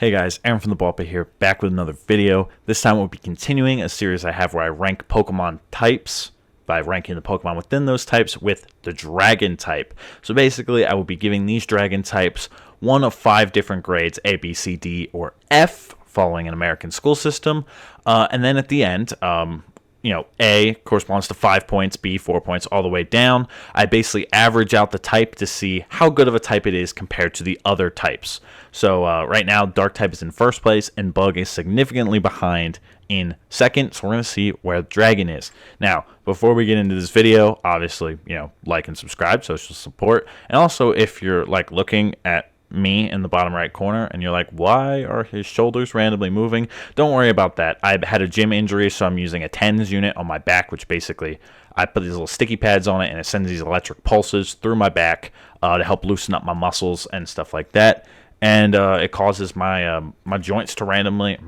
Hey guys, Aaron from the Ballpit here, back with another video. This time we'll be continuing a series I have where I rank Pokemon types by ranking the Pokemon within those types with the Dragon type. So basically, I will be giving these Dragon types one of 5 different grades, A, B, C, D, or F, following an American school system. And then at the end, A corresponds to 5 points, B 4 points, all the way down. I basically average out the type to see how good of a type it is compared to the other types. So right now, Dark type is in first place, and Bug is significantly behind in second. So we're going to see where Dragon is. Now, before we get into this video, obviously, like and subscribe, social support. And also, if you're looking at me in the bottom right corner and you're like, why are his shoulders randomly moving? Don't worry about that. I've had a gym injury, so I'm using a TENS unit on my back, which basically I put these little sticky pads on it and it sends these electric pulses through my back to help loosen up my muscles and stuff like that. And it causes my joints to randomly,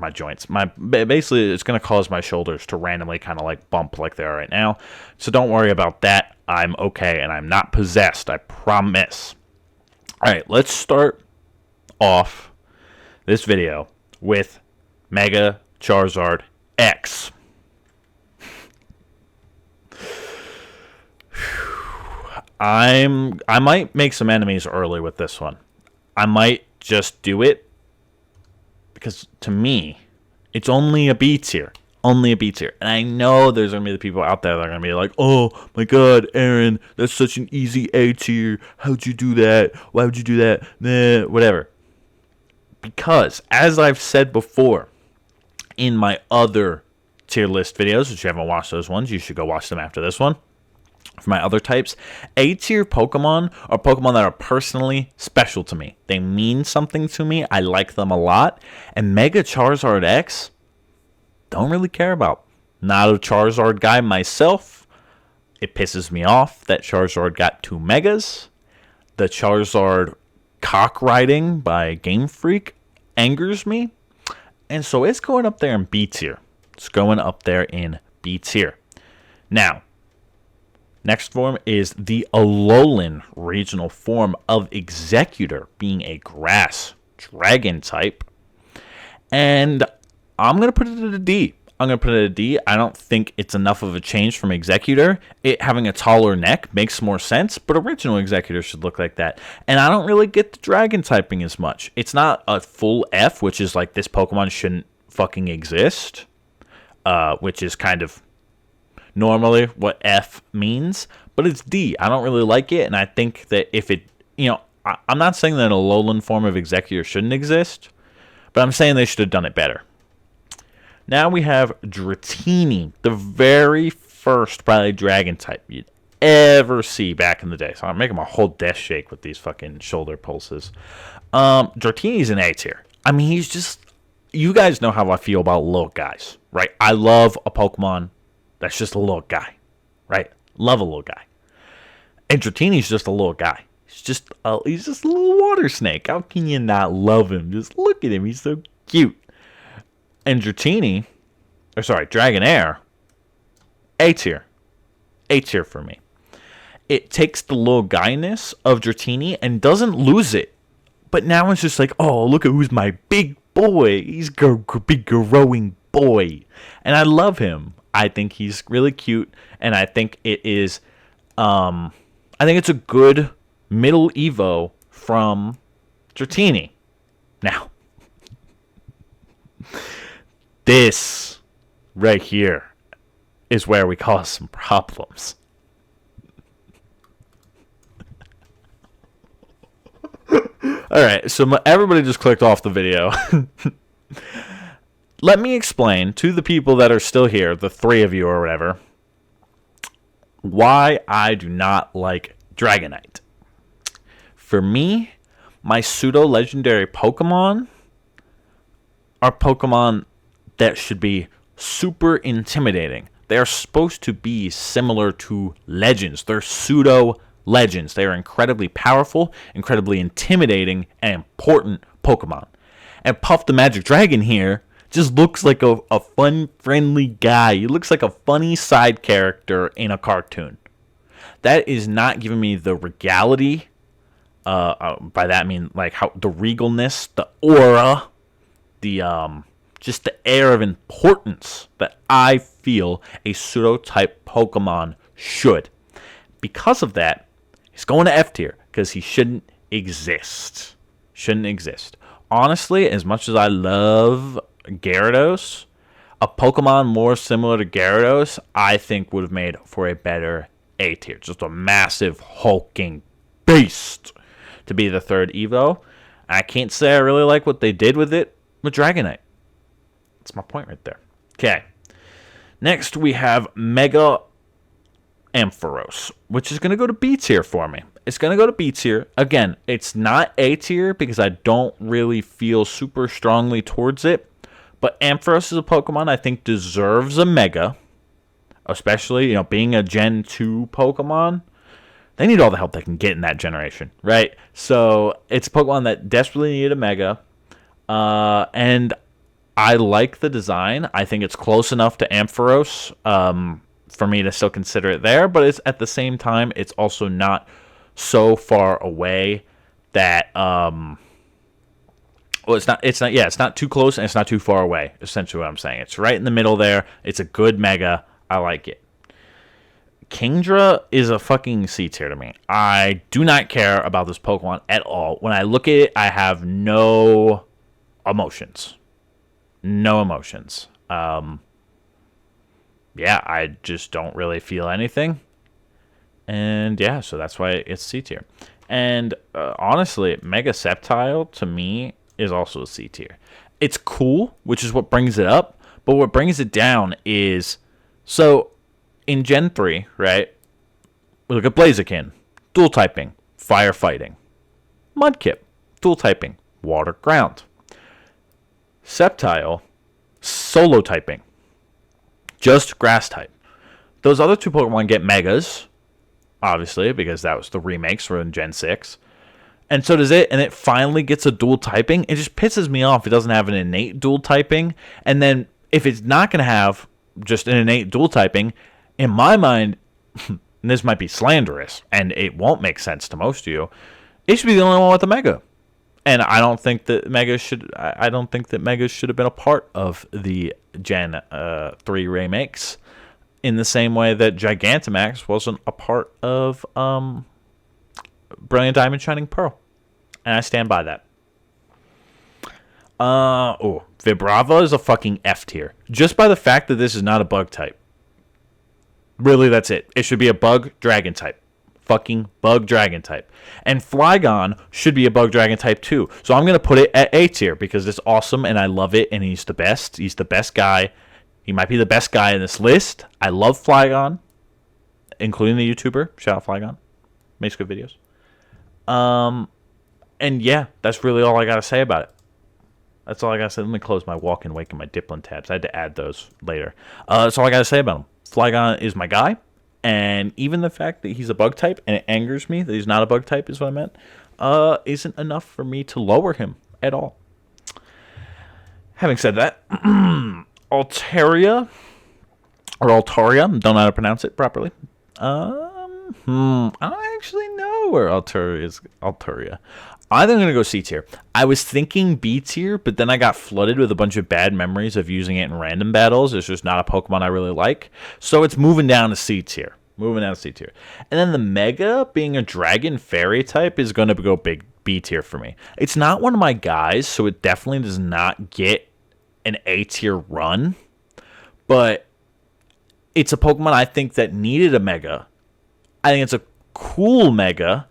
basically it's going to cause my shoulders to randomly kind of bump like they are right now. So don't worry about that. I'm okay and I'm not possessed, I promise. All right, let's start off this video with Mega Charizard X. I might make some enemies early with this one. I might just do it because to me, it's only a B tier. Only a B tier. And I know there's going to be the people out there that are going to be like, oh my god, Aaron, that's such an easy A tier. How'd you do that? Why would you do that? Nah, whatever. Because, as I've said before in my other tier list videos, if you haven't watched those ones, you should go watch them after this one. For my other types, A tier Pokemon are Pokemon that are personally special to me. They mean something to me. I like them a lot. And Mega Charizard X, don't really care about. Not a Charizard guy myself. It pisses me off that Charizard got 2 Megas. The Charizard cock riding by Game Freak angers me. And so it's going up there in B tier. It's going up there in B tier. Now, next form is the Alolan regional form of Executor, being a grass dragon type. And I'm going to put it at a D. I don't think it's enough of a change from Executor. It having a taller neck makes more sense, but original Executor should look like that. And I don't really get the dragon typing as much. It's not a full F, which is like this Pokemon shouldn't fucking exist, which is kind of normally what F means, but it's D. I don't really like it, and I think that if it, I'm not saying that a Alolan form of Executor shouldn't exist, but I'm saying they should have done it better. Now we have Dratini, the very first probably dragon type you'd ever see back in the day. So I'm making my whole desk shake with these fucking shoulder pulses. Dratini's an A tier. I mean, he's just, you guys know how I feel about little guys, right? I love a Pokemon that's just a little guy, right? Love a little guy. And Dratini's just a little guy. He's just a little water snake. How can you not love him? Just look at him. He's so cute. And Dragonair, A tier. A tier for me. It takes the little guyness of Dratini and doesn't lose it. But now it's just like, oh, look at who's my big boy. He's a big growing boy. And I love him. I think he's really cute. And I think it is, I think it's a good middle Evo from Dratini. Now, this right here is where we cause some problems. Alright, so everybody just clicked off the video. Let me explain to the people that are still here, the 3 of you or whatever, why I do not like Dragonite. For me, my pseudo-legendary Pokemon are Pokemon that should be super intimidating. They are supposed to be similar to legends. They're pseudo-legends. They are incredibly powerful, incredibly intimidating, and important Pokemon. And Puff the Magic Dragon here just looks like a fun, friendly guy. He looks like a funny side character in a cartoon. That is not giving me the regality. By that I mean like how the regalness, the aura just the air of importance that I feel a pseudo-type Pokemon should. Because of that, he's going to F tier because he shouldn't exist. Shouldn't exist. Honestly, as much as I love Gyarados, a Pokemon more similar to Gyarados, I think would have made for a better A tier. Just a massive hulking beast to be the third Evo. I can't say I really like what they did with it with Dragonite. That's my point right there. Okay. Next, we have Mega Ampharos, which is going to go to B tier for me. It's going to go to B tier. Again, it's not A tier because I don't really feel super strongly towards it. But Ampharos is a Pokemon I think deserves a Mega. Especially, being a Gen 2 Pokemon. They need all the help they can get in that generation, right? So, it's a Pokemon that desperately needed a Mega. And I like the design. I think it's close enough to Ampharos for me to still consider it there. But it's at the same time, it's also not so far away that it's not too close and it's not too far away. Essentially, what I'm saying, it's right in the middle there. It's a good Mega. I like it. Kingdra is a fucking C tier to me. I do not care about this Pokemon at all. When I look at it, I have no emotions. No emotions. Yeah, I just don't really feel anything. And yeah, so that's why it's C tier. And honestly, Mega Sceptile to me is also a C tier. It's cool, which is what brings it up. But what brings it down is, so in Gen 3, right? We look at Blaziken, dual typing, fire fighting. Mudkip, dual typing, water ground. Sceptile, solo typing, just grass type. Those other two Pokemon get Megas, obviously, because that was the remakes for in Gen 6. And so does it, and it finally gets a dual typing. It just pisses me off it doesn't have an innate dual typing. And then if it's not going to have just an innate dual typing, in my mind, and this might be slanderous, and it won't make sense to most of you, it should be the only one with a Mega. And I don't think that Megas should have been a part of the Gen 3 remakes in the same way that Gigantamax wasn't a part of Brilliant Diamond Shining Pearl. And I stand by that. Vibrava is a fucking F tier. Just by the fact that this is not a bug type. Really, that's it. It should be a bug dragon type. Fucking bug dragon type. And Flygon should be a bug dragon type too. So I'm going to put it at A tier because it's awesome and I love it and he's the best. He's the best guy. He might be the best guy in this list. I love Flygon, including the YouTuber. Shout out Flygon. Makes good videos. And yeah, that's really all I got to say about it. That's all I got to say. Let me close my walk and wake and my Diplin tabs. I had to add those later. That's all I got to say about him. Flygon is my guy. And even the fact that he's a bug type, and it angers me that he's not a bug type is what I meant, isn't enough for me to lower him at all. Having said that, Altaria, don't know how to pronounce it properly. I don't actually know where Altaria is. Altaria. I think I'm going to go C tier. I was thinking B tier, but then I got flooded with a bunch of bad memories of using it in random battles. It's just not a Pokemon I really like. So it's moving down to C tier. And then the Mega, being a Dragon Fairy type, is going to go big B tier for me. It's not one of my guys, so it definitely does not get an A tier run. But it's a Pokemon I think that needed a Mega. I think it's a cool Mega.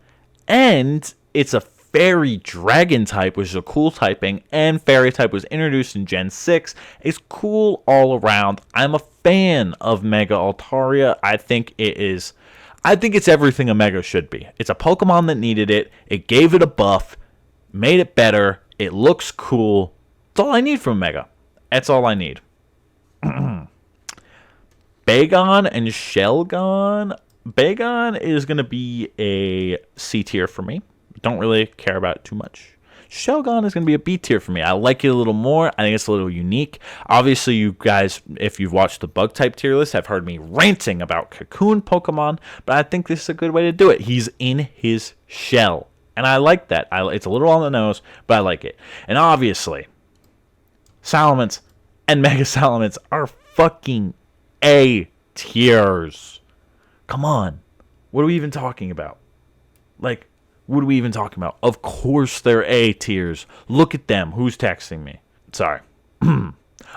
And it's a Fairy Dragon type, which is a cool typing, and Fairy type was introduced in Gen 6. It's cool all around. I'm a fan of Mega Altaria. I think it's everything a Mega should be. It's a Pokemon that needed it. It gave it a buff, made it better. It looks cool. That's all I need from a Mega. That's all I need. Bagon and Shelgon. Bagon is going to be a C tier for me. Don't really care about it too much. Shelgon is going to be a B tier for me. I like it a little more. I think it's a little unique. Obviously, you guys, if you've watched the bug type tier list, have heard me ranting about Cocoon Pokemon, but I think this is a good way to do it. He's in his shell, and I like that. It's a little on the nose, but I like it. And obviously, Salamence and Mega Salamence are fucking A tiers. Come on. What are we even talking about? Like, what are we even talking about? Of course they're A tiers. Look at them. Who's texting me? Sorry.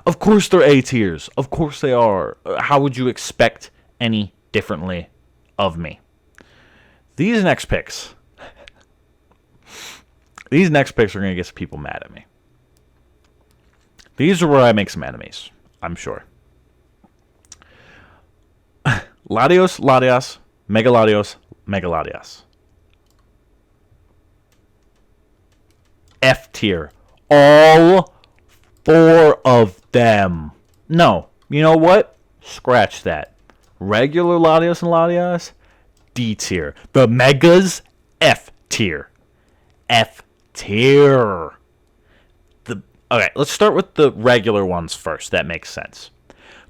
Of course they're A tiers. Of course they are. How would you expect any differently of me? These next picks. These next picks are going to get some people mad at me. These are where I make some enemies, I'm sure. Latios, Latias, Mega Latios, Mega Latias. F tier. All 4 of them. No. You know what? Scratch that. Regular Latios and Latias, D tier. The Megas, F tier. F tier. Okay, let's start with the regular ones first. That makes sense.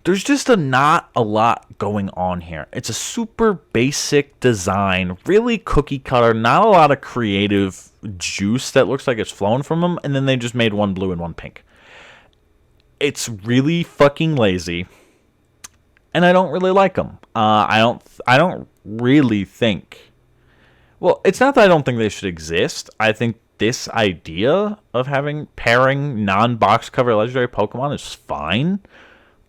There's just not a lot going on here. It's a super basic design, really cookie cutter, not a lot of creative juice that looks like it's flowing from them, and then they just made one blue and one pink. It's really fucking lazy, and I don't really like them. I don't really think. Well, it's not that I don't think they should exist. I think this idea of pairing non-box cover legendary Pokemon is fine.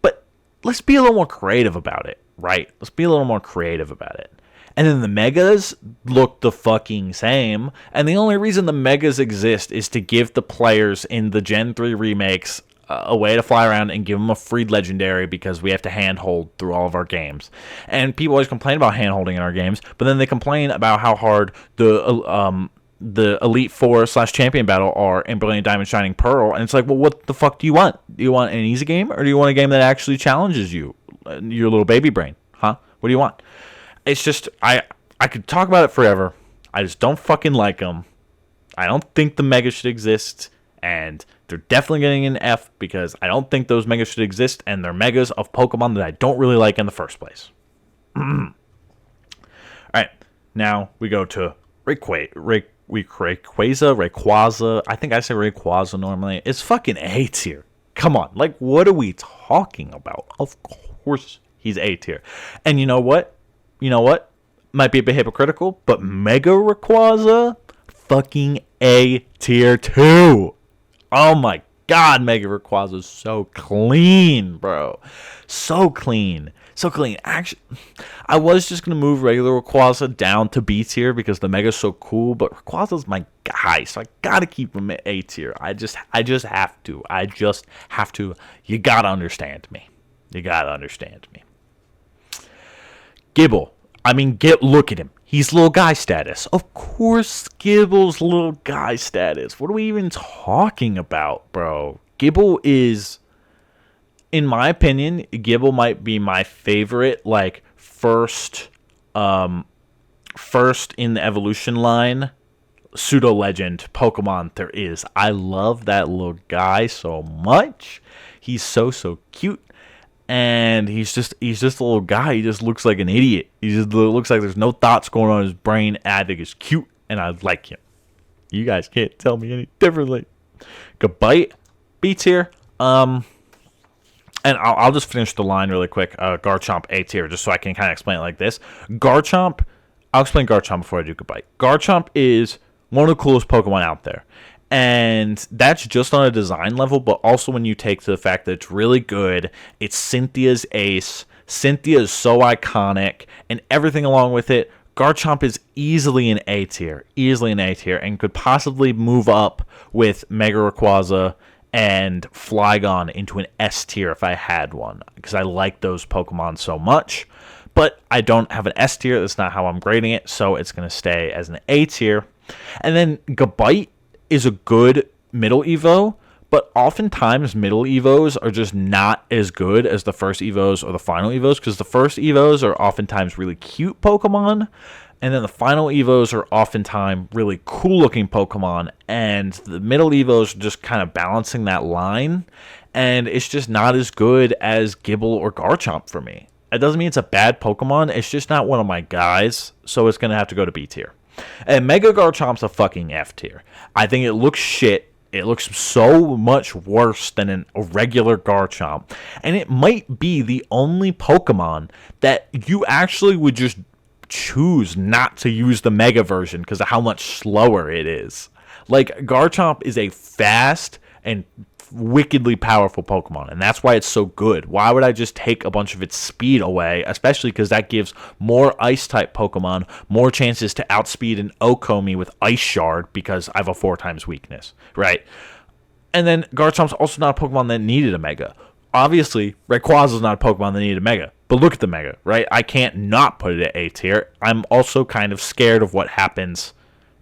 But let's be a little more creative about it, right? Let's be a little more creative about it. And then the Megas look the fucking same. And the only reason the Megas exist is to give the players in the Gen 3 remakes a way to fly around and give them a free legendary because we have to handhold through all of our games. And people always complain about handholding in our games, but then they complain about how hard the Elite Four / Champion Battle are in Brilliant Diamond Shining Pearl, and it's like, well, what the fuck do you want? Do you want an easy game, or do you want a game that actually challenges you, your little baby brain? Huh? What do you want? It's just, I could talk about it forever. I just don't fucking like them. I don't think the Megas should exist, and they're definitely getting an F because I don't think those Megas should exist, and they're Megas of Pokemon that I don't really like in the first place. Alright, now we go to Rayquaza. I think I say Rayquaza normally. It's fucking A tier. Come on. Like, what are we talking about? Of course he's A tier. And you know what? Might be a bit hypocritical, but Mega Rayquaza, fucking A tier too. Oh my god, Mega Rayquaza is so clean, bro. So clean. So clean. Actually, I was just going to move regular Rayquaza down to B tier because the Mega's so cool, but Rayquaza's my guy, so I got to keep him at A tier. I just have to. You got to understand me. Gible. Look at him. He's little guy status. Of course Gibble's little guy status. What are we even talking about, bro? Gible is, in my opinion, Gible might be my favorite, like, first in the evolution line pseudo-legend Pokemon there is. I love that little guy so much. He's so cute. And he's just a little guy. He just looks like an idiot. He just looks like there's no thoughts going on in his brain. And I think he's cute, and I like him. You guys can't tell me any differently. Gabite, B tier. And I'll just finish the line really quick. Garchomp, A tier, just so I can kind of explain it like this. Garchomp, I'll explain Garchomp before I do Gabite. Garchomp is one of the coolest Pokemon out there. And that's just on a design level, but also when you take to the fact that it's really good, it's Cynthia's ace, Cynthia is so iconic, and everything along with it, Garchomp is easily an A tier, and could possibly move up with Mega Rayquaza and Flygon into an S tier if I had one, because I like those Pokemon so much. But I don't have an S tier, that's not how I'm grading it, so it's going to stay as an A tier. And then Gabite is a good middle Evo, but oftentimes middle Evos are just not as good as the first Evos or the final Evos, because the first Evos are oftentimes really cute Pokemon, and then the final Evos are oftentimes really cool looking Pokemon, and the middle Evos are just kind of balancing that line, and it's just not as good as Gible or Garchomp for me. It doesn't mean it's a bad Pokemon, it's just not one of my guys, so it's going to have to go to B tier. And Mega Garchomp's a fucking F tier. I think it looks shit. It looks so much worse than a regular Garchomp. And it might be the only Pokemon that you actually would just choose not to use the Mega version because of how much slower it is. Like, Garchomp is a fast and wickedly powerful Pokemon, and that's why it's so good. Why would I just take a bunch of its speed away? Especially because that gives more Ice-type Pokemon more chances to outspeed an Okomi with Ice Shard because I have a 4 times weakness, right? And then Garchomp's also not a Pokemon that needed a Mega. Obviously, Rayquaza's not a Pokemon that needed a Mega, but look at the Mega, right? I can't not put it at A tier. I'm also kind of scared of what happens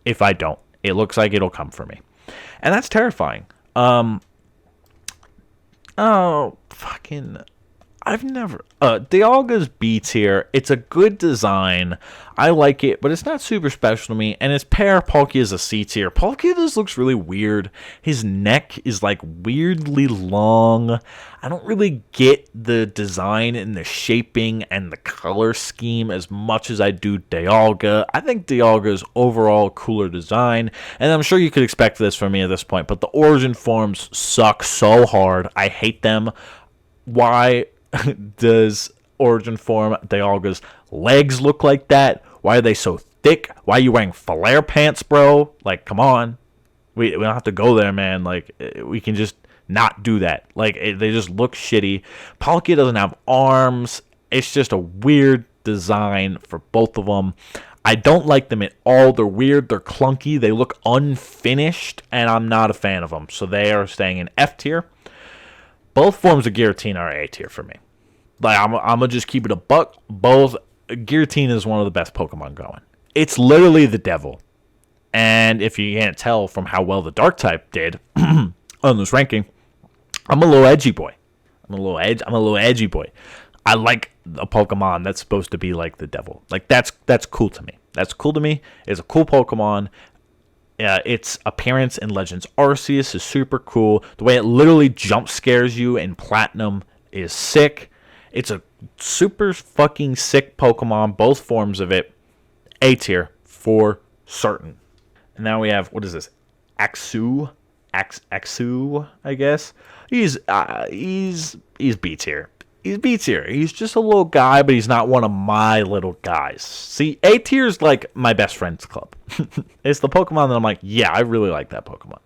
if I don't. It looks like it'll come for me, and that's terrifying. Oh, fucking... I've never... Dialga's B tier. It's a good design. I like it, but it's not super special to me. And its pair, Palkia, is a C tier. Palkia just looks really weird. His neck is, like, weirdly long. I don't really get the design and the shaping and the color scheme as much as I do Dialga. I think Dialga's overall cooler design, and I'm sure you could expect this from me at this point, but the origin forms suck so hard. I hate them. Why does origin form Dialga's legs look like that? Why are they so thick? Why are you wearing flare pants, bro? Like, come on. We don't have to go there, man. Like, we can just not do that. Like, they just look shitty. Palkia doesn't have arms. It's just a weird design for both of them. I don't like them at all. They're weird. They're clunky. They look unfinished, and I'm not a fan of them. So they are staying in F tier. Both forms of Giratina are A tier for me. Like, I'm going to just keep it a buck. Both. Giratina is one of the best Pokemon going. It's literally the devil. And if you can't tell from how well the Dark type did on this ranking, I'm a little edgy boy. I'm a little edgy boy. I like a Pokemon that's supposed to be like the devil. Like, that's cool to me. That's cool to me. It's a cool Pokemon. Its appearance in Legends Arceus is super cool. The way it literally jump scares you in Platinum is sick. It's a super fucking sick Pokemon, both forms of it. A tier for certain. And now we have, what is this? Axu, I guess. He's B tier. He's B tier. He's just a little guy, but he's not one of my little guys. See, A tier is like my best friend's club. It's the Pokemon that I'm like, yeah, I really like that Pokemon.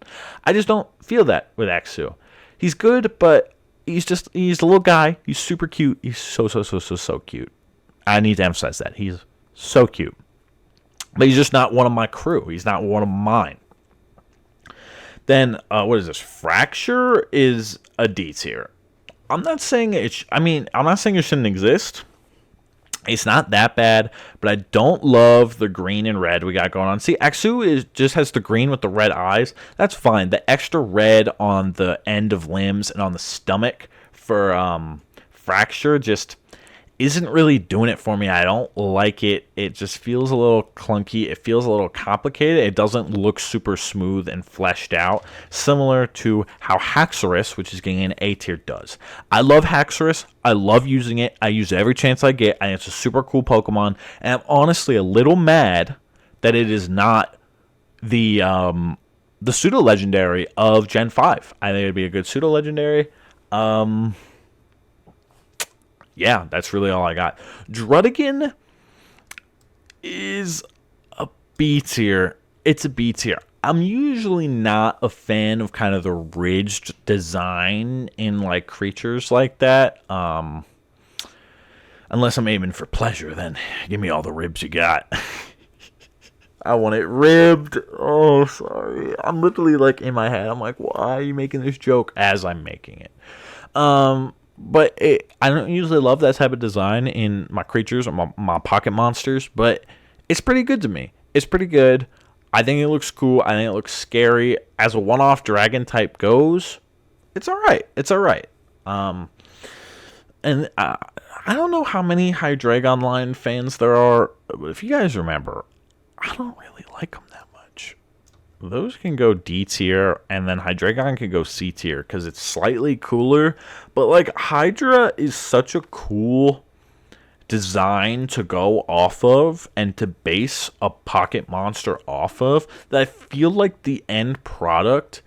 I just don't feel that with Axu. He's good, but he's a little guy. He's super cute. He's so cute. I need to emphasize that. He's so cute. But he's just not one of my crew. He's not one of mine. Then, what is this? Fracture is a D tier. I'm not saying it shouldn't exist. It's not that bad, but I don't love the green and red we got going on. See, Axu just has the green with the red eyes. That's fine. The extra red on the end of limbs and on the stomach for Fracture just isn't really doing it for me. I don't like it. It just feels a little clunky. It feels a little complicated. It doesn't look super smooth and fleshed out, similar to how Haxorus, which is getting an A tier, does. I love Haxorus. I love using it. I use it every chance I get, and it's a super cool Pokemon. And I'm honestly a little mad that it is not the pseudo-legendary of Gen 5. I think it'd be a good pseudo-legendary. Yeah, that's really all I got. Druddigon is a B tier. It's a B tier. I'm usually not a fan of kind of the ridged design in like creatures like that. Unless I'm aiming for pleasure, then give me all the ribs you got. I want it ribbed. Oh, sorry. I'm literally like in my head. I'm like, why are you making this joke as I'm making it? But I don't usually love that type of design in my creatures or my pocket monsters, but it's pretty good to me. It's pretty good. I think it looks cool. I think it looks scary. As a one-off dragon type goes, it's all right. It's all right. And I don't know how many Hydreigon line fans there are, but if you guys remember, I don't really like them that much. Those can go D tier, and then Hydreigon can go C tier because it's slightly cooler. But like Hydra is such a cool design to go off of and to base a pocket monster off of that I feel like the end product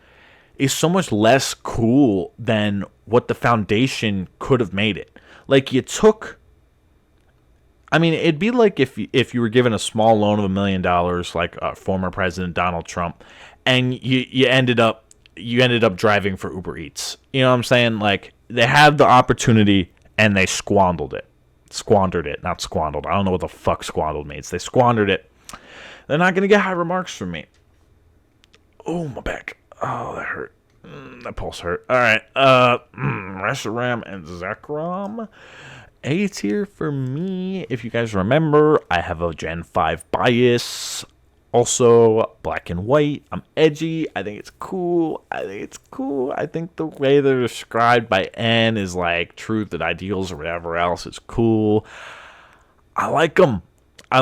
is so much less cool than what the Foundation could have made it. Like, you took... I mean, it'd be like if you were given a small loan of $1 million, like former President Donald Trump, and you ended up driving for Uber Eats. You know what I'm saying? Like, they had the opportunity and they squandered it. Squandered it, not squandered. I don't know what the fuck squandered means. They squandered it. They're not gonna get high remarks from me. Oh, my back. Oh, that hurt. That pulse hurt. All right. Reshiram and Zekrom. A tier for me. If you guys remember, I have a Gen 5 bias. Also, black and white. I'm edgy. I think it's cool. I think the way they're described by N is like truth and ideals or whatever else is cool. I like them. I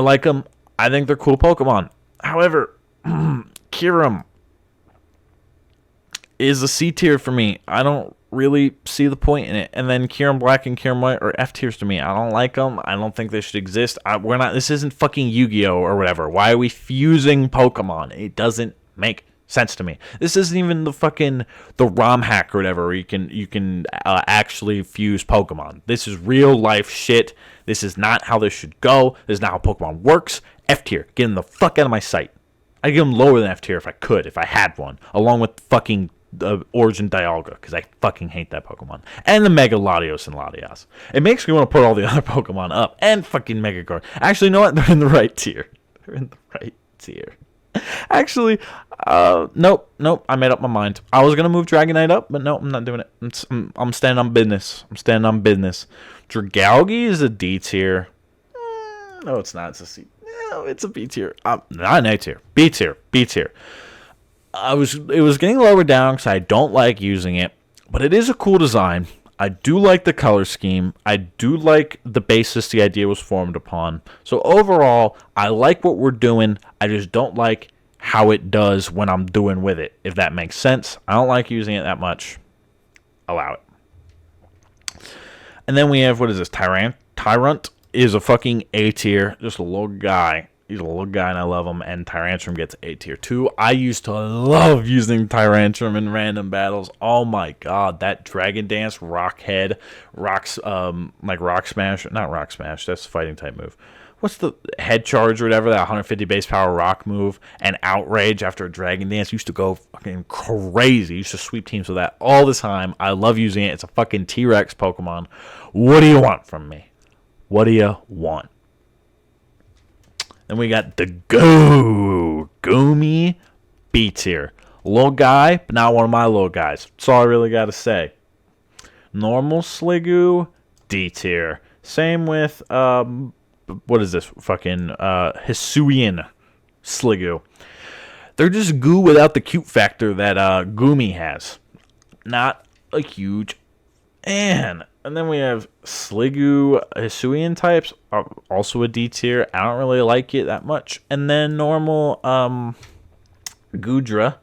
think they're cool Pokemon. However, Kyurem is a C tier for me. I don't really see the point in it. And then Kyurem Black and Kyurem White are F tiers to me. I don't like them. I don't think they should exist. This isn't fucking Yu-Gi-Oh or whatever. Why are we fusing Pokemon? It doesn't make sense to me. This isn't even the ROM hack or whatever where you can actually fuse Pokemon. This is real life shit. This is not how this should go. This is not how Pokemon works. F tier. Get them the fuck out of my sight. I'd give them lower than F tier if I could, if I had one, along with fucking Origin Dialga, because I fucking hate that Pokemon. And the Mega Latios and Latias. It makes me want to put all the other Pokemon up. And fucking Megagard. Actually, you know what? They're in the right tier. Actually, nope. I made up my mind. I was going to move Dragonite up, but no, I'm not doing it. I'm standing on business. Dragalge is a D tier. No, it's not. It's a C. No, it's a B tier. Not an A tier. B tier. It was getting lower down because I don't like using it, but it is a cool design. I do like the color scheme. I do like the basis the idea was formed upon. So overall, I like what we're doing. I just don't like how it does when I'm doing with it, if that makes sense. I don't like using it that much. Allow it. And then we have, what is this? Tyrant is a fucking A tier. Just a little guy. He's a little guy and I love him. And Tyrantrum gets A tier too. I used to love using Tyrantrum in random battles. Oh my god, that Dragon Dance, Rock Head, like Rock Smash. Not Rock Smash, that's a fighting type move. What's the Head Charge or whatever, that 150 base power rock move, and Outrage after a Dragon Dance used to go fucking crazy. Used to sweep teams with that all the time. I love using it. It's a fucking T-Rex Pokemon. What do you want from me? What do you want? Then we got the Goomy B tier. Little guy, but not one of my little guys. That's all I really got to say. Normal Sliggoo, D tier. Same with, what is this? Fucking Hisuian Sliggoo. They're just goo without the cute factor that Goomy has. Not a huge fan. And then we have Sliggoo Hisuian types, also a D tier. I don't really like it that much. And then normal Goodra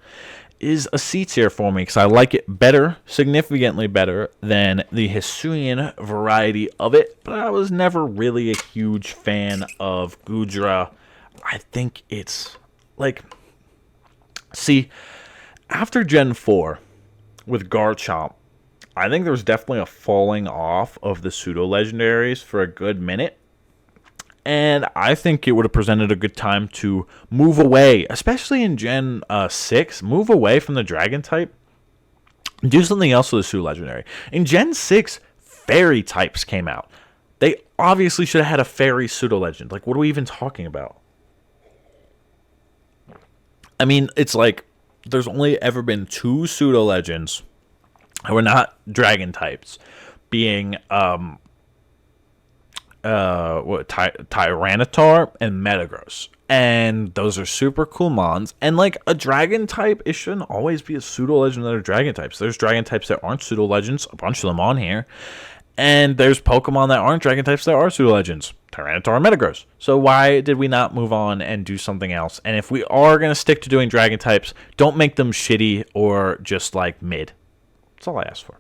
is a C tier for me because I like it better, significantly better than the Hisuian variety of it. But I was never really a huge fan of Goodra. I think it's like, see, after Gen 4 with Garchomp, I think there was definitely a falling off of the pseudo-legendaries for a good minute. And I think it would have presented a good time to move away, especially in Gen 6, move away from the Dragon type. Do something else with the pseudo-legendary. In Gen 6, Fairy types came out. They obviously should have had a Fairy pseudo-legend. Like, what are we even talking about? I mean, it's like, there's only ever been 2 pseudo-legends who are not dragon types, being Tyranitar and Metagross. And those are super cool mons. And like a dragon type, it shouldn't always be a pseudo legend that are dragon types. There's dragon types that aren't pseudo legends, a bunch of them on here. And there's Pokemon that aren't dragon types that are pseudo legends, Tyranitar and Metagross. So why did we not move on and do something else? And if we are going to stick to doing dragon types, don't make them shitty or just like mid. That's all I asked for.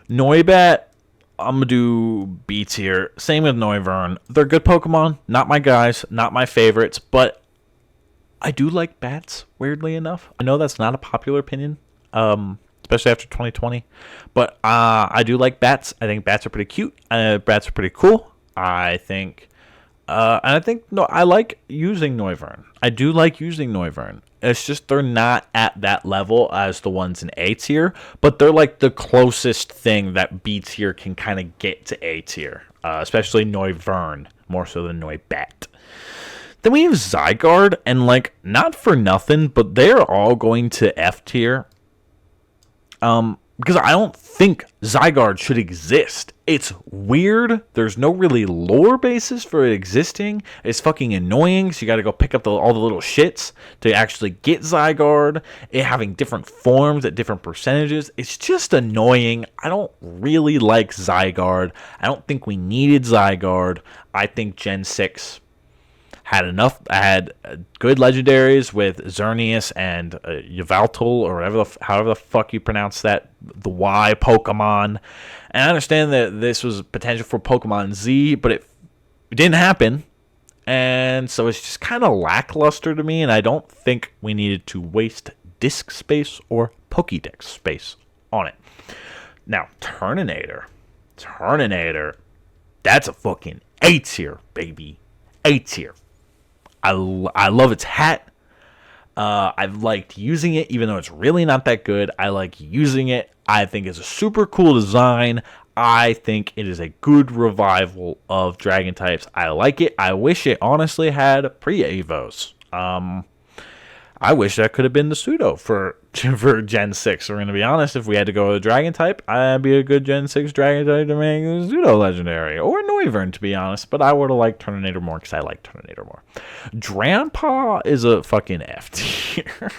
Noibat, I'm going to do B tier. Same with Noivern. They're good Pokemon. Not my guys. Not my favorites. But I do like bats, weirdly enough. I know that's not a popular opinion, especially after 2020. But I do like bats. I think bats are pretty cute. Bats are pretty cool. And I like using Noivern. I do like using Noivern. It's just they're not at that level as the ones in A tier, but they're like the closest thing that B tier can kind of get to A tier, especially Noivern, more so than Noibat. Then we have Zygarde, and like, not for nothing, but they're all going to F tier. Because I don't think Zygarde should exist. It's weird. There's no really lore basis for it existing. It's fucking annoying, so you gotta go pick up all the little shits to actually get Zygarde. It having different forms at different percentages. It's just annoying. I don't really like Zygarde. I don't think we needed Zygarde. I think Gen 6 had enough. I had good legendaries with Xerneas and Yveltal, or however the fuck you pronounce that, the Y Pokemon. And I understand that this was potential for Pokemon Z, but it didn't happen. And so it's just kind of lackluster to me, and I don't think we needed to waste disk space or Pokédex space on it. Now, Turninator, that's a fucking A tier, baby. A tier. I love its hat. I've liked using it, even though it's really not that good. I like using it. I think it's a super cool design. I think it is a good revival of Dragon types. I like it. I wish it honestly had pre-Evos. I wish that could have been the pseudo for Gen 6. We're going to be honest, if we had to go with a Dragon type, I'd be a good Gen 6 Dragon type to make a pseudo legendary. Or Noivern, to be honest. But I would have liked Turninator more because I like Turninator more. Drampa is a fucking F tier.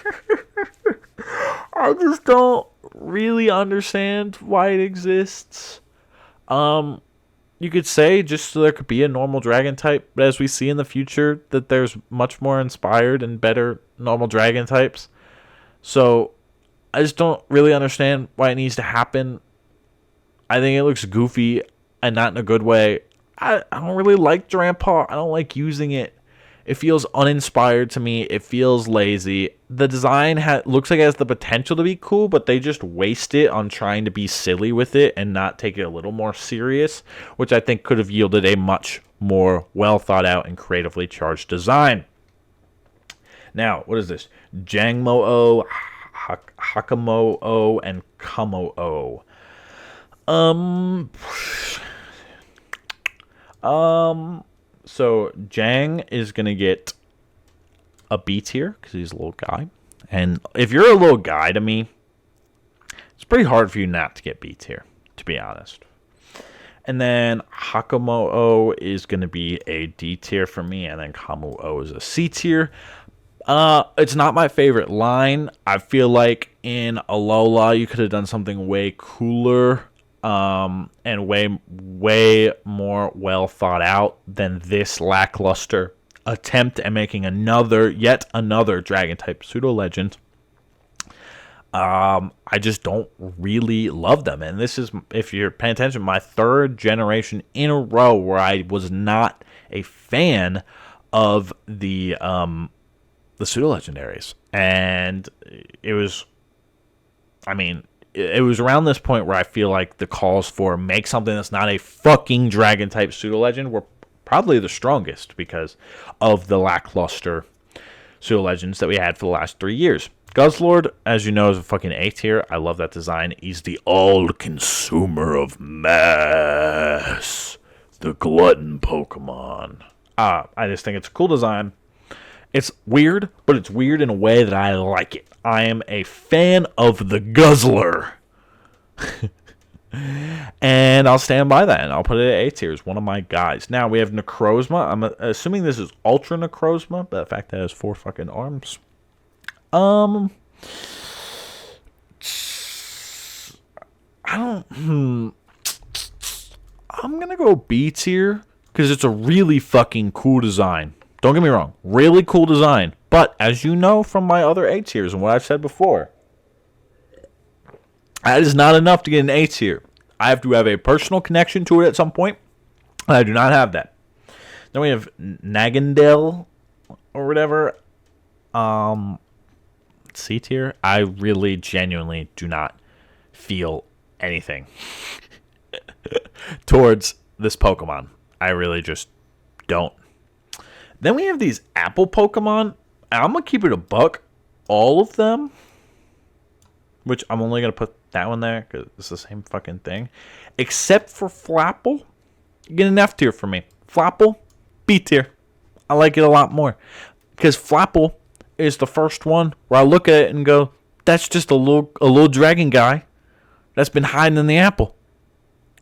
I just don't really understand why it exists. You could say just so there could be a normal dragon type, but as we see in the future that there's much more inspired and better normal dragon types. So I just don't really understand why it needs to happen. I think it looks goofy and not in a good way. I don't really like Drampa. I don't like using it. It feels uninspired to me. It feels lazy. The design looks like it has the potential to be cool, but they just waste it on trying to be silly with it and not take it a little more serious, which I think could have yielded a much more well thought out and creatively charged design. Now, what is this? Jangmo-O, Hakamo-O, and Kamo-O. So Jang is going to get a B tier because he's a little guy. And if you're a little guy to me, it's pretty hard for you not to get B tier, to be honest. And then Hakamo-O is going to be a D tier for me. And then Kamo-O is a C tier. It's not my favorite line. I feel like in Alola you could have done something way cooler. And way more well thought out than this lackluster attempt at making yet another dragon type pseudo legend. I just don't really love them, and this is, if you're paying attention, my third generation in a row where I was not a fan of the pseudo legendaries, and it was around this point where I feel like the calls for make something that's not a fucking dragon type pseudo legend were probably the strongest because of the lackluster pseudo legends that we had for the last 3 years. Guzzlord, as you know, is a fucking A tier. I love that design. He's the all-consumer of mass. The glutton Pokemon. I just think it's a cool design. It's weird, but it's weird in a way that I like it. I am a fan of the Guzzler. And I'll stand by that, and I'll put it at A tier. It's one of my guys. Now, we have Necrozma. I'm assuming this is Ultra Necrozma, but the fact that it has 4 fucking arms. I'm gonna go B tier because it's a really fucking cool design. Don't get me wrong, really cool design. But as you know from my other A tiers and what I've said before, that is not enough to get an A tier. I have to have a personal connection to it at some point, and I do not have that. Then we have Nagandel or whatever. C tier, I really genuinely do not feel anything towards this Pokemon. I really just don't. Then we have these Apple Pokemon. I'm going to keep it a buck. All of them, which I'm only going to put that one there because it's the same fucking thing. Except for Flapple. Get an F tier for me. Flapple, B tier. I like it a lot more. Because Flapple is the first one where I look at it and go, that's just a little dragon guy that's been hiding in the apple.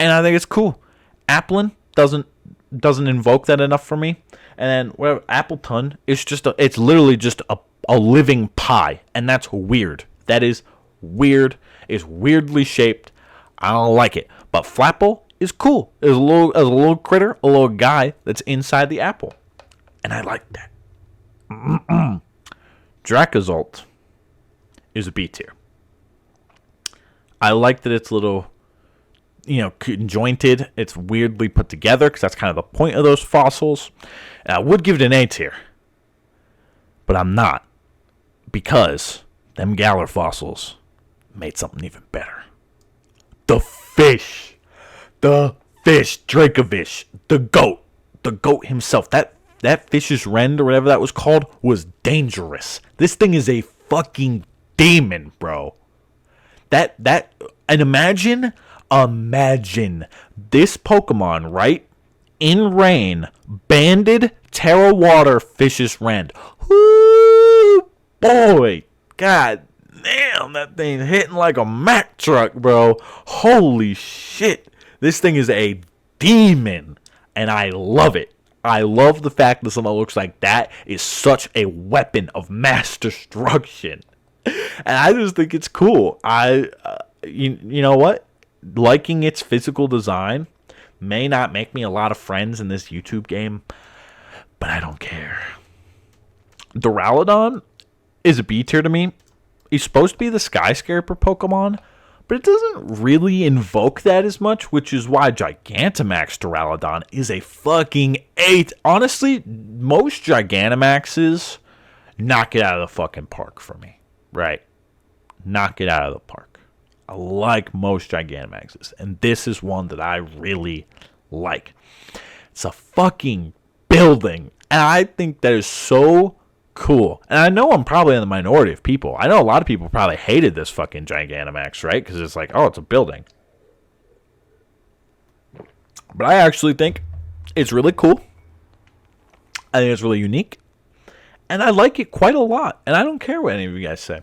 And I think it's cool. Applin doesn't invoke that enough for me. And then whatever, Appleton is it's literally just a living pie. And that's weird. That is weird. It's weirdly shaped. I don't like it. But Flapple is cool. It's a little critter, a little guy that's inside the apple. And I like that. Dracozolt is a B tier. I like that it's little, conjointed. It's weirdly put together because that's kind of the point of those fossils. And I would give it an A tier. But I'm not. Because them Galar fossils made something even better. The fish. Dracovish. The goat himself. That fish's rend or whatever that was called was dangerous. This thing is a fucking demon, bro. And imagine this Pokemon, right? In rain, banded Terra Water fish's rend. Whoo, boy. God damn, that thing's hitting like a Mack truck, bro. Holy shit. This thing is a demon, and I love it. I love the fact that something that looks like that is such a weapon of mass destruction. And I just think it's cool. You know what? Liking its physical design may not make me a lot of friends in this YouTube game, but I don't care. Duraludon is a B tier to me. He's supposed to be the skyscraper Pokemon, but it doesn't really invoke that as much, which is why Gigantamax Duraludon is a fucking 8. Honestly, most Gigantamaxes knock it out of the fucking park for me. Right? Knock it out of the park. I like most Gigantamaxes, and this is one that I really like. It's a fucking building, and I think that is so cool. And I know I'm probably in the minority of people. I know a lot of people probably hated this fucking Gigantamax, right? Because it's like, oh, it's a building. But I actually think it's really cool. I think it's really unique. And I like it quite a lot. And I don't care what any of you guys say.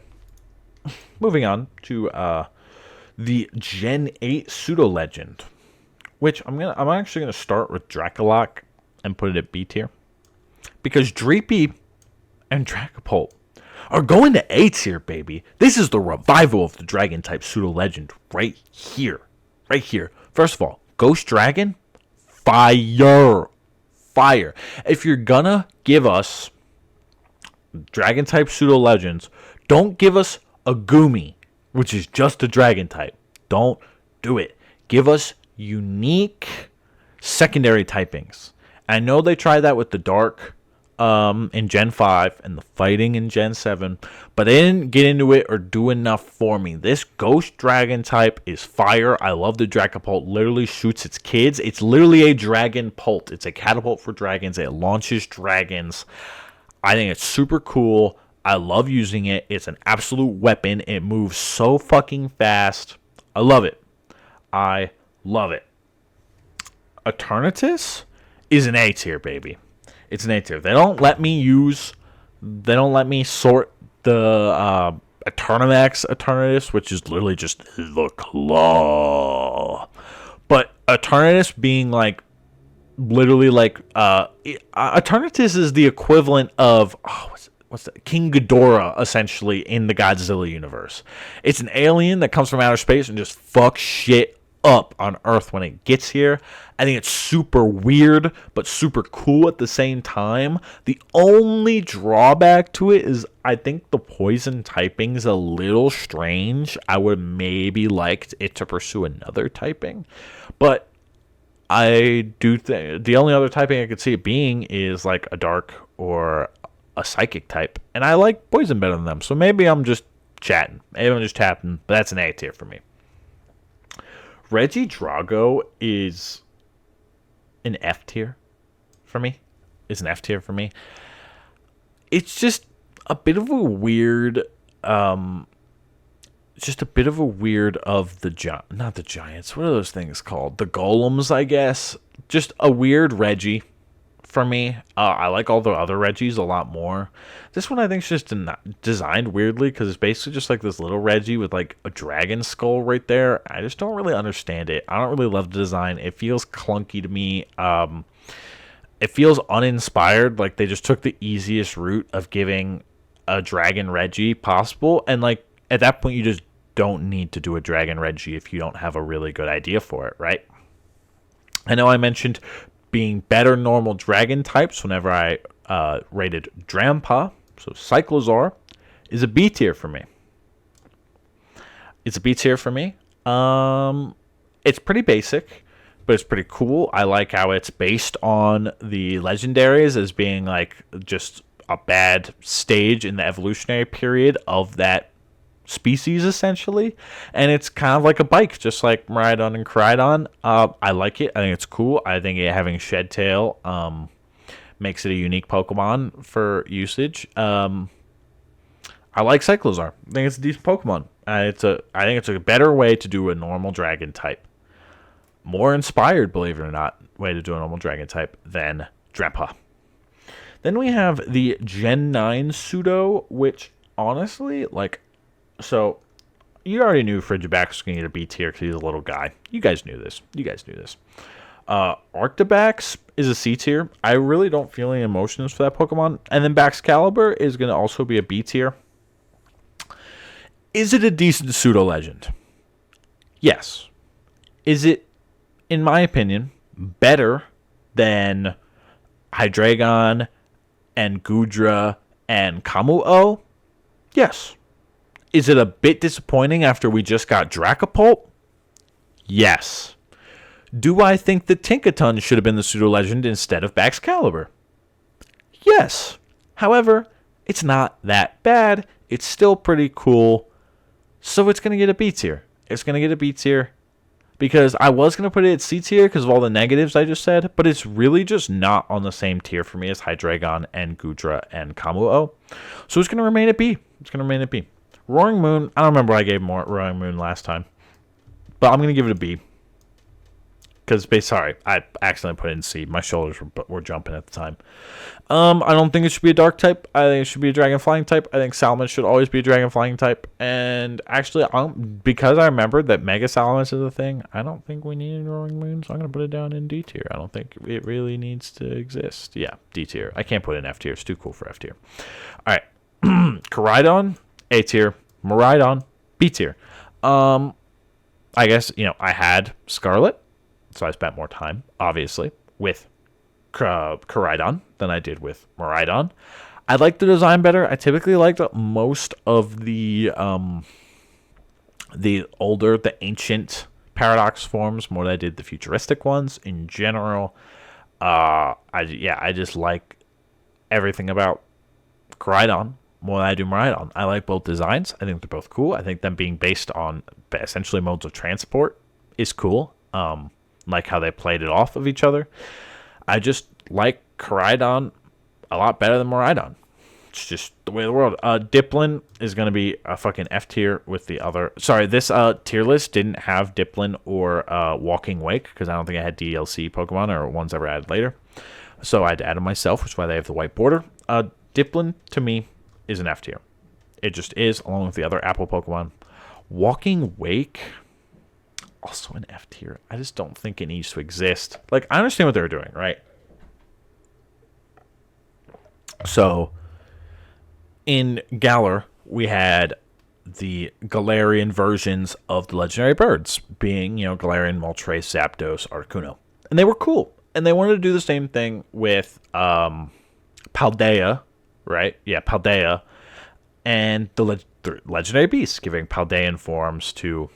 Moving on to the Gen 8 Pseudo Legend, which I'm actually gonna start with Dracolock and put it at B tier. Because Dreepy and Dragapult are going to A tier, baby. This is the revival of the Dragon type Pseudo Legend right here. Right here. First of all, Ghost Dragon, fire. If you're gonna give us Dragon type Pseudo Legends, don't give us a Goomy, which is just a Dragon type. Don't do it. Give us unique secondary typings. I know they tried that with the Dark in Gen 5 and the Fighting in Gen 7, but they didn't get into it or do enough for me. This Ghost Dragon type is fire. I love the Dragapult. Literally shoots its kids. It's literally a Dragon Pult. It's a catapult for dragons. It launches dragons. I think it's super cool. I love using it. It's an absolute weapon. It moves so fucking fast. I love it. I love it. Eternatus is an A tier, baby. It's an A tier. They don't let me sort the Eternatus, which is literally just the claw. But Eternatus being like, literally like, Eternatus is the equivalent of, what's that? King Ghidorah, essentially, in the Godzilla universe. It's an alien that comes from outer space and just fucks shit up on Earth when it gets here. I think it's super weird, but super cool at the same time. The only drawback to it is I think the poison typing is a little strange. I would maybe like it to pursue another typing, but I do think the only other typing I could see it being is like a dark or a psychic type, and I like poison better than them. So maybe I'm just chatting. Maybe I'm just tapping, but that's an A tier for me. Reggie Drago is an F tier for me. Is an F tier for me. It's just a bit of a weird, just a bit of a weird of the not the Giants. What are those things called? The Golems, I guess. Just a weird Reggie for me. I like all the other Reggies a lot more. This one I think is just designed weirdly because it's basically just like this little Reggie with like a dragon skull right there. I just don't really understand it. I don't really love the design. It feels clunky to me. It feels uninspired. Like they just took the easiest route of giving a dragon Reggie possible, and like at that point you just don't need to do a dragon Reggie if you don't have a really good idea for it, right? I know I mentioned being better normal dragon types whenever I rated Drampa. So Cyclozar is a B tier for me. It's a B tier for me. It's pretty basic, but it's pretty cool. I like how it's based on the legendaries as being like just a bad stage in the evolutionary period of that species, essentially. And it's kind of like a bike, just like Miraidon and Koraidon. I like it. I think it's cool. I think it having Shed Tail makes it a unique Pokemon for usage. I like Cyclozar. I think it's a decent Pokemon. I think it's a better way to do a normal dragon type. More inspired, believe it or not, way to do a normal dragon type than Drampa. Then we have the Gen 9 Pseudo, which honestly, like, so you already knew Frigibax was going to get a B tier because he's a little guy. You guys knew this. Arctibax is a C tier. I really don't feel any emotions for that Pokemon. And then Baxcalibur is going to also be a B tier. Is it a decent pseudo-legend? Yes. Is it, in my opinion, better than Hydreigon and Goodra and Kamu-O? Yes. Is it a bit disappointing after we just got Dracopult? Yes. Do I think that Tinkaton should have been the pseudo-legend instead of Baxcalibur? Yes. However, it's not that bad. It's still pretty cool. So it's going to get a B tier. It's going to get a B tier because I was going to put it at C tier because of all the negatives I just said, but it's really just not on the same tier for me as Hydreigon and Goodra and Kamu-O. So it's going to remain at B. Roaring Moon, I don't remember what I gave more Roaring Moon last time, but I'm going to give it a B. Because, sorry, I accidentally put it in C. My shoulders were jumping at the time. I don't think it should be a dark type. I think it should be a dragon flying type. I think Salamence should always be a dragon flying type. And actually, because I remembered that Mega Salamence is a thing, I don't think we need a Roaring Moon, so I'm going to put it down in D tier. I don't think it really needs to exist. Yeah, D tier. I can't put it in F tier. It's too cool for F tier. All right. Koraidon, A tier. Miraidon, B tier. I guess, I had Scarlet. So I spent more time, obviously, with Koraidon than I did with Miraidon. I like the design better. I typically liked most of the ancient Paradox forms more than I did the futuristic ones. In general, I just like everything about Koraidon more than I do Miraidon. I like both designs. I think they're both cool. I think them being based on essentially modes of transport is cool. Like how they played it off of each other. I just like Koraidon a lot better than Miraidon. It's just the way of the world. Dipplin is going to be a fucking F tier with the other... Sorry, this tier list didn't have Dipplin or Walking Wake because I don't think I had DLC Pokemon or ones ever added later. So I had to add them myself, which is why they have the white border. Dipplin, to me, is an F tier. It just is, along with the other Apple Pokemon. Walking Wake... also an F tier. I just don't think it needs to exist. Like, I understand what they're doing, right? So, in Galar, we had the Galarian versions of the legendary birds, being, Galarian, Moltres, Zapdos, Articuno. And they were cool. And they wanted to do the same thing with Paldea, right? Yeah, Paldea. And the legendary beasts, giving Paldean forms to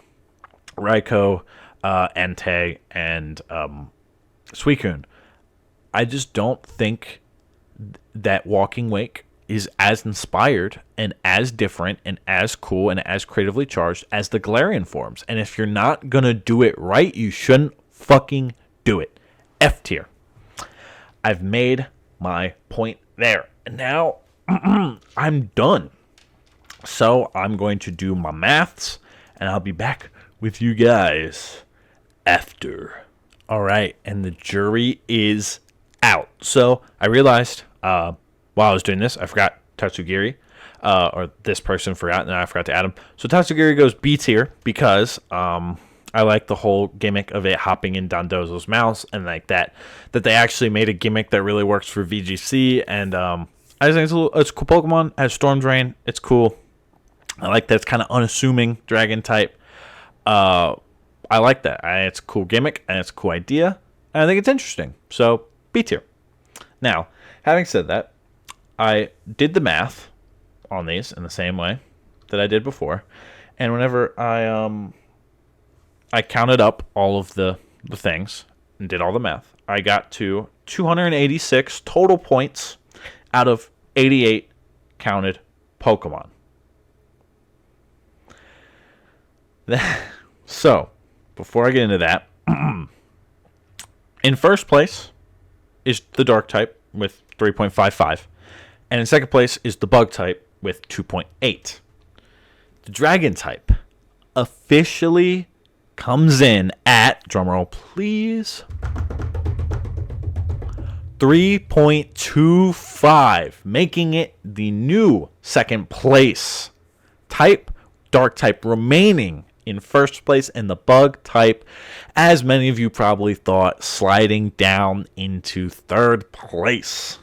Raikou, Entei, and Suicune. I just don't think that Walking Wake is as inspired and as different and as cool and as creatively charged as the Galarian forms. And if you're not going to do it right, you shouldn't fucking do it. F tier. I've made my point there. And now I'm done. So I'm going to do my maths, and I'll be back with you guys after. All right, and the jury is out. So I realized while I was doing this, I forgot Tatsugiri, or this person forgot, and I forgot to add him. So Tatsugiri goes B tier because I like the whole gimmick of it hopping in Dondozo's mouth, and like that they actually made a gimmick that really works for VGC, and I just think it's a cool Pokemon. It has Storm Drain. It's cool. I like that it's kind of unassuming dragon type. I like that. It's a cool gimmick, and it's a cool idea, and I think it's interesting. So, B tier. Now, having said that, I did the math on these in the same way that I did before, and whenever I counted up all of the things and did all the math, I got to 286 total points out of 88 counted Pokemon. So, before I get into that, in first place is the Dark type with 3.55. And in second place is the Bug type with 2.8. The Dragon type officially comes in at, drumroll please, 3.25, making it the new second place type. Dark type remaining in first place, and the Bug type, as many of you probably thought, sliding down into third place.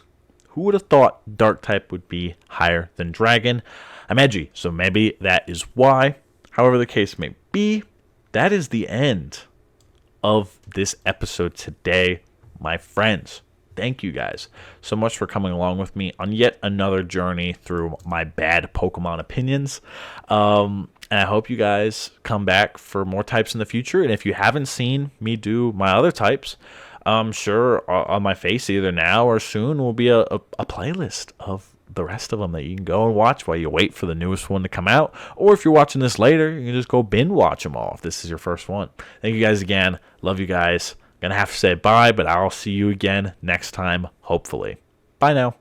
Who would have thought Dark type would be higher than Dragon? I'm edgy, so maybe that is why. However the case may be, that is the end of this episode today, my friends. Thank you guys so much for coming along with me on yet another journey through my bad Pokemon opinions. And I hope you guys come back for more types in the future. And if you haven't seen me do my other types, I'm sure on my face, either now or soon, will be a playlist of the rest of them that you can go and watch while you wait for the newest one to come out. Or if you're watching this later, you can just go binge watch them all if this is your first one. Thank you guys again. Love you guys. Gonna have to say bye, but I'll see you again next time, hopefully. Bye now.